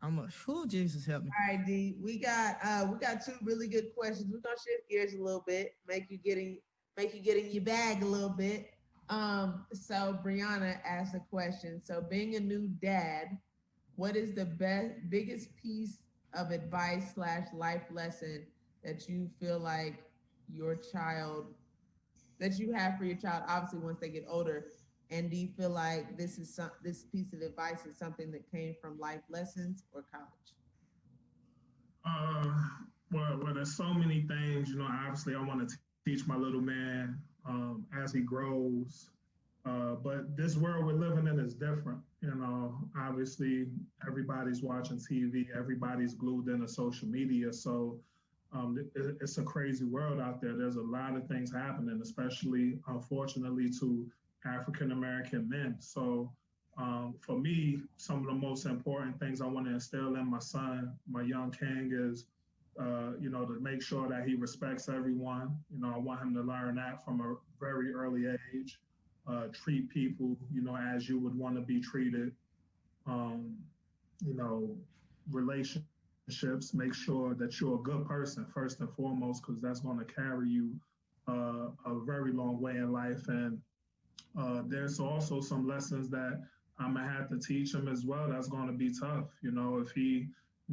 Jesus help me. All right, D. We got 2 really good questions. We're gonna shift gears a little bit, make you get in your bag a little bit. So Brianna asked a question. So being a new dad, what is the biggest piece of advice / life lesson that you feel like that you have for your child, obviously once they get older? And do you feel like this piece of advice is something that came from life lessons or college? Well, there's so many things, obviously I want to teach my little man as he grows. But this world we're living in is different. Obviously everybody's watching TV, everybody's glued into social media. So it's a crazy world out there. There's a lot of things happening, especially unfortunately to African-American men. So for me, some of the most important things I want to instill in my son, my young king, is to make sure that he respects everyone. I want him to learn that from a very early age. Treat people, as you would want to be treated. Relationships, make sure that you're a good person first and foremost, because that's going to carry you a very long way in life. And there's also some lessons that I'm gonna have to teach him as well. That's going to be tough. If he,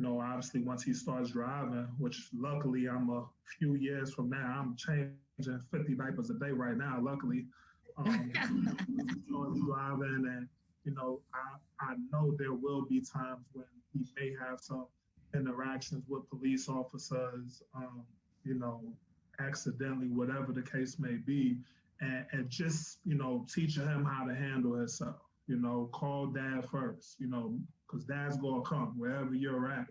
obviously once he starts driving, which luckily I'm a few years from now, I'm changing 50 diapers a day right now, luckily. Driving, and I know there will be times when he may have some interactions with police officers, accidentally, whatever the case may be, and just teaching him how to handle himself. Call dad first, because dad's gonna come wherever you're at.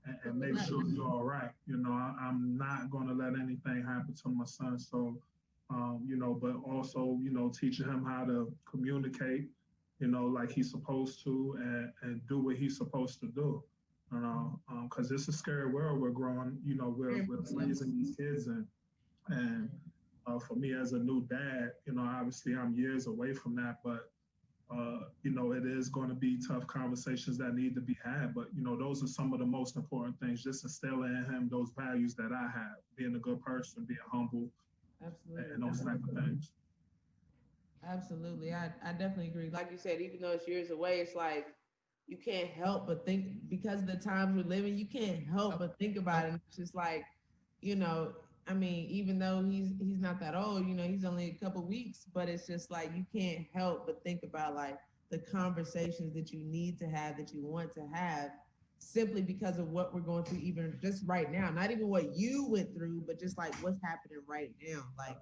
and make sure you're all right. I'm not going to let anything happen to my son. So, but also, teaching him how to communicate, like he's supposed to, and do what he's supposed to do. Because it's a scary world we're growing, we're raising these kids in. And for me as a new dad, obviously I'm years away from that, but it is going to be tough conversations that need to be had. But, those are some of the most important things, just instilling in him those values that I have, being a good person, being humble, Absolutely. and those type of things. Absolutely. I definitely agree. Like you said, even though it's years away, it's like you can't help but think, because of the times we're living, you can't help but think about it. It's just like, even though he's not that old, he's only a couple weeks, but it's just like you can't help but think about like the conversations that you need to have, that you want to have, simply because of what we're going through, even just right now. Not even what you went through, but just like what's happening right now. Like,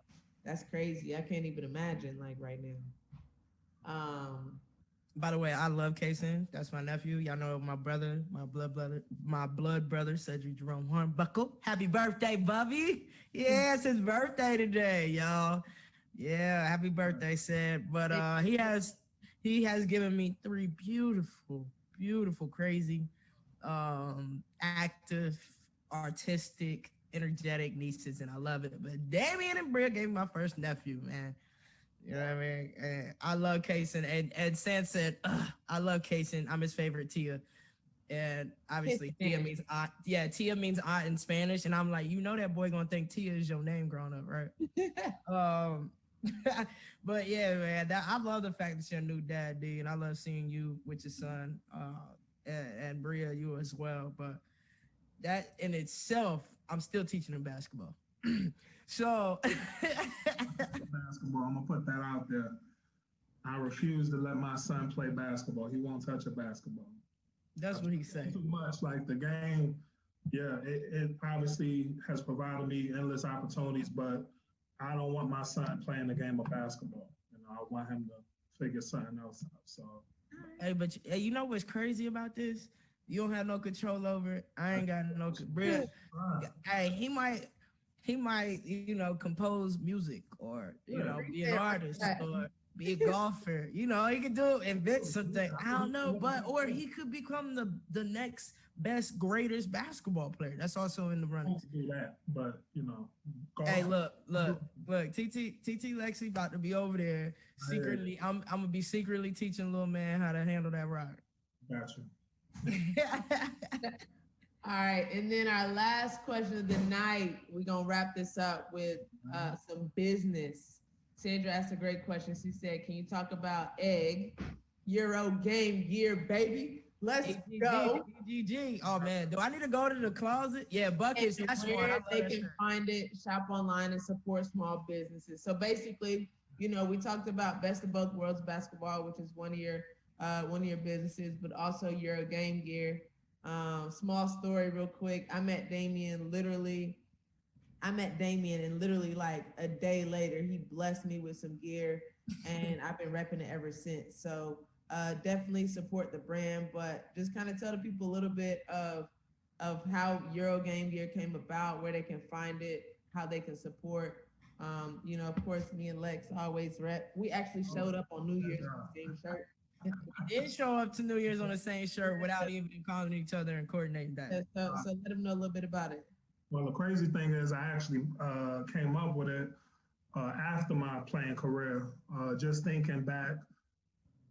that's crazy. I can't even imagine like right now. By the way, I love Kason. That's my nephew. Y'all know my brother, my blood brother, Cedric Jerome Hornbuckle. Happy birthday, Bubby. Yeah, it's his birthday today, y'all. Yeah, happy birthday, Ced. But he has given me 3 beautiful, crazy, active, artistic, energetic nieces, and I love it. But Damien and Bria gave me my first nephew, man. You know what I mean? And I love Kason. And San said, I love Kason. I'm his favorite Tia. And obviously Tia means aunt. Yeah, Tia means aunt in Spanish. And I'm like, that boy gonna think Tia is your name growing up, right? But yeah, man, I love the fact that you're a new dad, D, and I love seeing you with your son, and Bria, you as well. But that in itself, I'm still teaching him basketball. So basketball, I'm gonna put that out there. I refuse to let my son play basketball. He won't touch a basketball. That's what he said. Too much. Like the game, it obviously has provided me endless opportunities, but I don't want my son playing the game of basketball. I want him to figure something else out. So, hey, but you know what's crazy about this? You don't have no control over it. I ain't got no. Hey, he might, compose music, or be an artist, or be a golfer. He could invent something. I don't know, or he could become the next best, greatest basketball player. That's also in the running. Do that, but hey, look, TT Lexi about to be over there secretly. I'm gonna be secretly teaching little man how to handle that rock. Gotcha. All right, and then our last question of the night, we're gonna wrap this up with some business. Sandra asked a great question. She said, "Can you talk about Euro game gear, baby? Let's go." GG. Oh man, do I need to go to the closet? Yeah, buckets. That's where they can find it, shop online, and support small businesses. So basically, we talked about Best of Both Worlds basketball, which is one of your businesses, but also Euro game gear. Small story real quick. I met Damien and literally like a day later, he blessed me with some gear, and I've been repping it ever since. So definitely support the brand, but just kind of tell the people a little bit of how Euro game gear came about, where they can find it, how they can support. Of course, me and Lex always rep. We actually showed up on New Year's with the same shirt. Did show up to New Year's on the same shirt without even calling each other and coordinating that. So let them know a little bit about it. Well, the crazy thing is I actually came up with it after my playing career. Just thinking back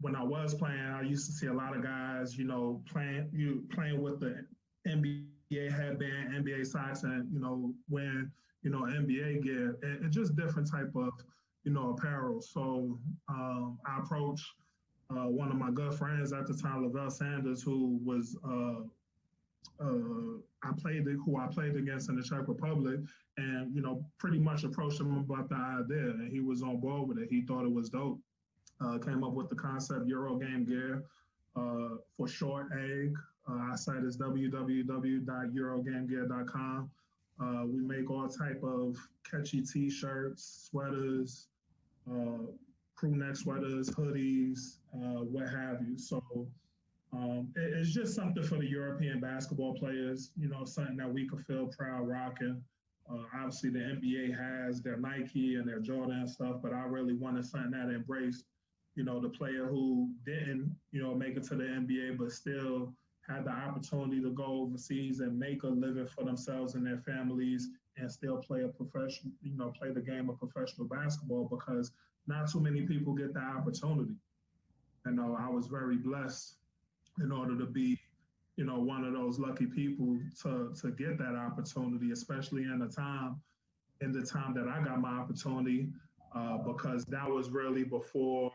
when I was playing, I used to see a lot of guys, playing with the NBA headband, NBA socks, and wearing NBA gear, and just different type of apparel. So I approached one of my good friends at the time, Lavelle Sanders, who was who I played against in the Czech Republic, and pretty much approached him about the idea, and he was on board with it. He thought it was dope. Came up with the concept Euro Game Gear, for short EGG. Our site is www.eurogamegear.com. We make all type of catchy T-shirts, sweaters, crew neck sweaters, hoodies, what have you. So It's just something for the European basketball players, something that we could feel proud rocking. Obviously, the NBA has their Nike and their Jordan and stuff, but I really wanted something that embraced, the player who didn't, make it to the NBA, but still had the opportunity to go overseas and make a living for themselves and their families and still play a professional, play the game of professional basketball because not too many people get the opportunity. I was very blessed in order to be, one of those lucky people to get that opportunity, especially in the time that I got my opportunity, because that was really before,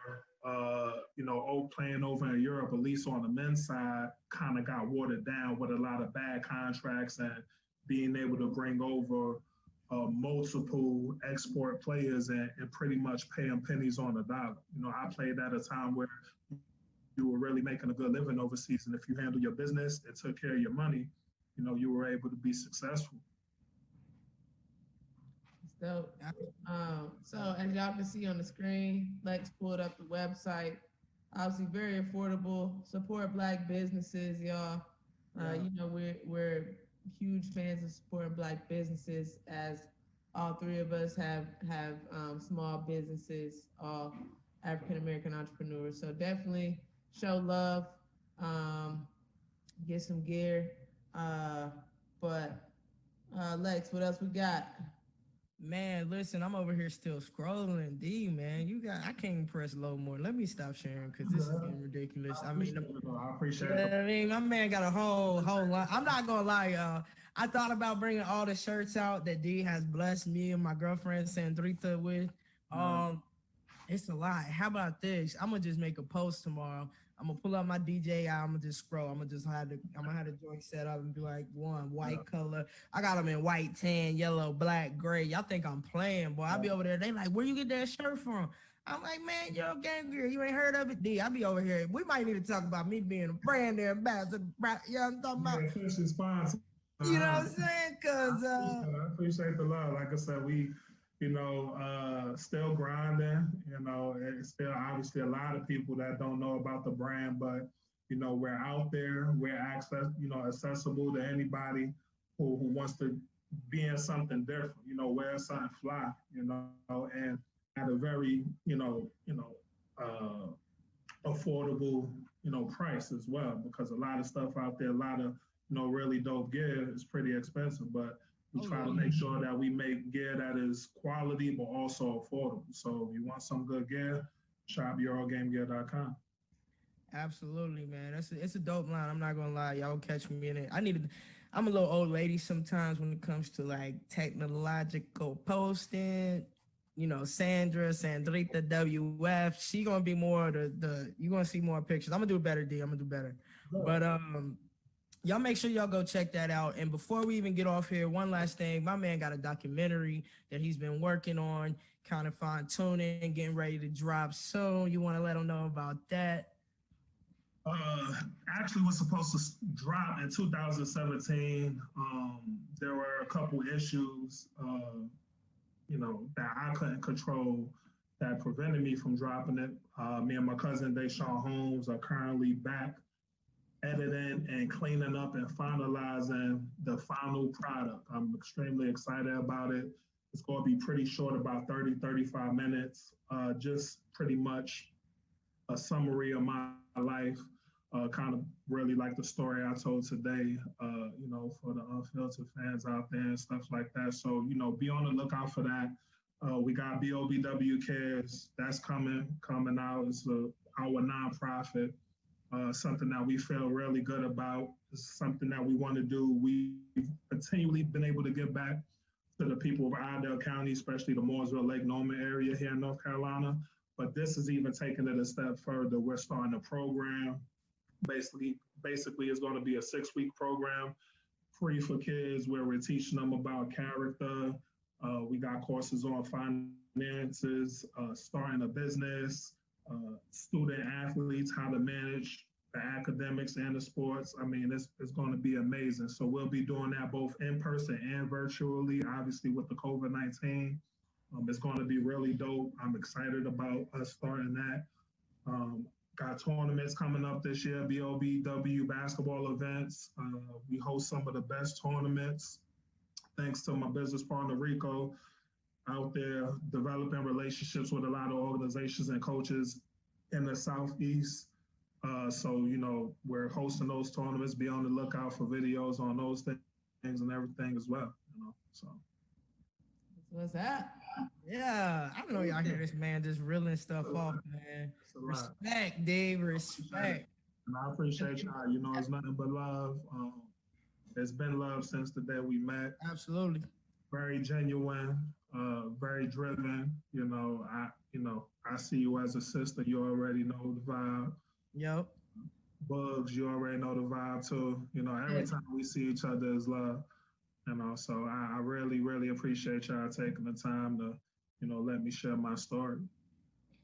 playing over in Europe, at least on the men's side, kind of got watered down with a lot of bad contracts and being able to bring over multiple export players and pretty much pay them pennies on the dollar. I played at a time where you were really making a good living overseas. And if you handle your business and took care of your money, you were able to be successful. So, so as y'all can see on the screen, Lex pulled up the website. Obviously, very affordable. Support Black businesses, y'all. We're huge fans of supporting Black businesses, as all three of us have small businesses, all African American entrepreneurs. So definitely show love, get some gear. But Lex, what else we got? Man, listen, I'm over here still scrolling. D, man, I can't even press low more. Let me stop sharing because this is getting ridiculous. I appreciate you know it. what I mean, my man got a whole lot. I'm not gonna lie, y'all. I thought about bringing all the shirts out that D has blessed me and my girlfriend Sandrita with. It's a lot. How about this? I'm gonna just make a post tomorrow. I'm gonna pull up my DJI. I'm gonna just scroll. I'm gonna have the joint set up and be like, one white color. I got them in white, tan, yellow, black, gray. Y'all think I'm playing, boy? I be over there. They like, where you get that shirt from? I'm like, man, yo, gang gear. You ain't heard of it, D? I be over here. We might need to talk about me being a brand ambassador. You know what I'm talking about? Official sponsor. You know what I'm saying? Cause I appreciate the love. Like I said, we still grinding. It's still obviously a lot of people that don't know about the brand, but we're out there. We're accessible to anybody who wants to be in something different. Wear something fly. And at a very affordable price as well, because a lot of stuff out there, a lot of really dope gear is pretty expensive, but we try to make sure that we make gear that is quality but also affordable. So if you want some good gear, shop EuroGameGear.com. Absolutely, man. It's a dope line. I'm not gonna lie, y'all catch me in it. I'm a little old lady sometimes when it comes to like technological posting. Sandrita WF. She gonna be more you gonna see more pictures. I'm gonna do better, D. I'm gonna do better. But y'all make sure y'all go check that out. And before we even get off here, one last thing. My man got a documentary that he's been working on, kind of fine tuning, getting ready to drop soon. You want to let them know about that? Actually was supposed to drop in 2017. There were a couple issues, that I couldn't control that prevented me from dropping it. Me and my cousin, Deshaun Holmes, are currently back editing and cleaning up and finalizing the final product. I'm extremely excited about it. It's going to be pretty short, about 30, 35 minutes, just pretty much a summary of my life, kind of really like the story I told today, for the Unfiltered fans out there and stuff like that. So, be on the lookout for that. We got BOBW Cares, that's coming out. It's our nonprofit. Something that we feel really good about. It's something that we want to do. We've continually been able to give back to the people of Iredell County, especially the Mooresville, Lake Norman area here in North Carolina. But this is even taking it a step further. We're starting a program. Basically, it's going to be a 6-week program, free for kids, where we're teaching them about character. We got courses on finances, starting a business, student athletes, how to manage the academics and the sports. I mean, it's going to be amazing. So we'll be doing that both in person and virtually, obviously with the COVID-19. It's going to be really dope. I'm excited about us starting that. Got tournaments coming up this year, BOBW basketball events. We host some of the best tournaments. Thanks to my business partner, Rico, out there developing relationships with a lot of organizations and coaches in the Southeast. So, we're hosting those tournaments. Be on the lookout for videos on those things and everything as well, so. What's that? Yeah, I know y'all hear this man just reeling stuff off, man. Respect, Dave, respect. And I appreciate y'all. It's nothing but love. It's been love since the day we met. Absolutely. Very genuine, very driven. I see you as a sister. You already know the vibe. Yep. Bugs, you already know the vibe too. Every time we see each other is love. So I really, really appreciate y'all taking the time to, let me share my story.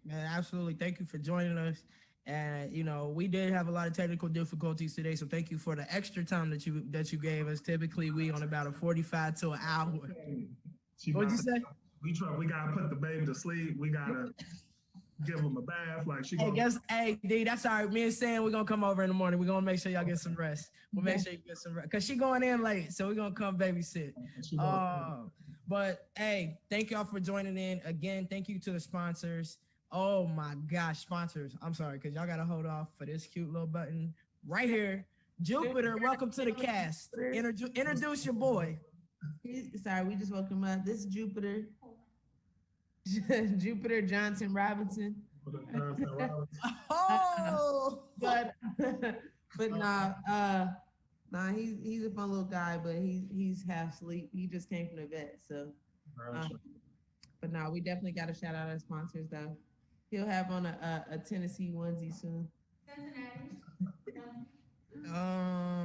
Man, absolutely. Thank you for joining us. And we did have a lot of technical difficulties today, so thank you for the extra time that you gave us. Typically, we on about a 45 to an hour. What'd you say? We gotta put the baby to sleep. We gotta give him a bath. Like she. Hey, D, that's all right. Me and Sam, we're gonna come over in the morning. We're gonna make sure y'all get some rest. We'll make sure you get some rest. Cause she going in late, so we're gonna come babysit. But hey, thank y'all for joining in. Again, thank you to the sponsors. Oh my gosh, sponsors. I'm sorry, because y'all gotta hold off for this cute little button right here. Jupiter, welcome to the cast. Introduce your boy. Sorry, we just woke him up. This is Jupiter. Jupiter Johnson Robinson. Oh, but nah, he's a fun little guy, but he's half asleep. He just came from the vet, so. But no, we definitely got to shout out our sponsors though. He'll have on a Tennessee onesie soon.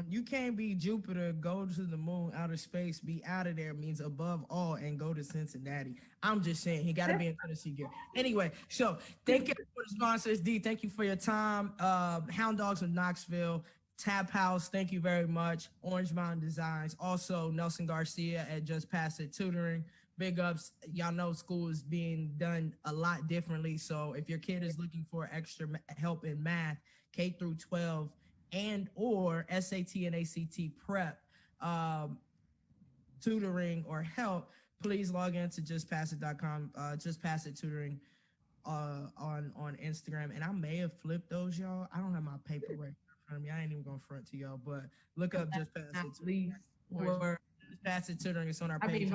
You can't be Jupiter, go to the moon, outer space, be out of there means above all, and go to Cincinnati. I'm just saying he got to be in Tennessee gear. Anyway, so thank you for the sponsors. D, thank you for your time. Hound Dogs of Knoxville, Tap House, thank you very much. Orange Mountain Designs, also Nelson Garcia at Just Pass It Tutoring. Big ups. Y'all know school is being done a lot differently. So if your kid is looking for extra help in math, K through 12, and or SAT and ACT prep, tutoring or help, please log into justpassit.com, Just Pass It Tutoring on Instagram. And I may have flipped those, y'all. I don't have my paperwork in front of me. I ain't even gonna front to y'all, but look up Just Pass It Tutoring. Or Just Pass It Tutoring. It's on our page.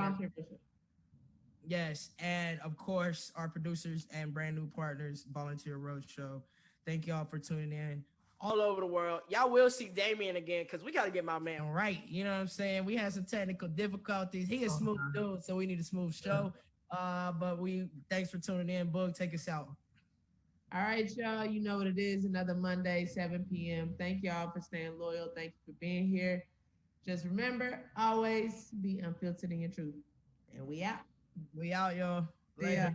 Yes, and of course, our producers and brand new partners, Volunteer Roadshow. Thank y'all for tuning in all over the world. Y'all will see Damien again because we got to get my man right. You know what I'm saying? We had some technical difficulties. He is smooth dude, so we need a smooth show. But thanks for tuning in. Boog, take us out. All right, y'all. You know what it is. Another Monday, 7 p.m. Thank y'all for staying loyal. Thank you for being here. Just remember, always be unfiltered in your truth. And we out. We out, y'all. Later.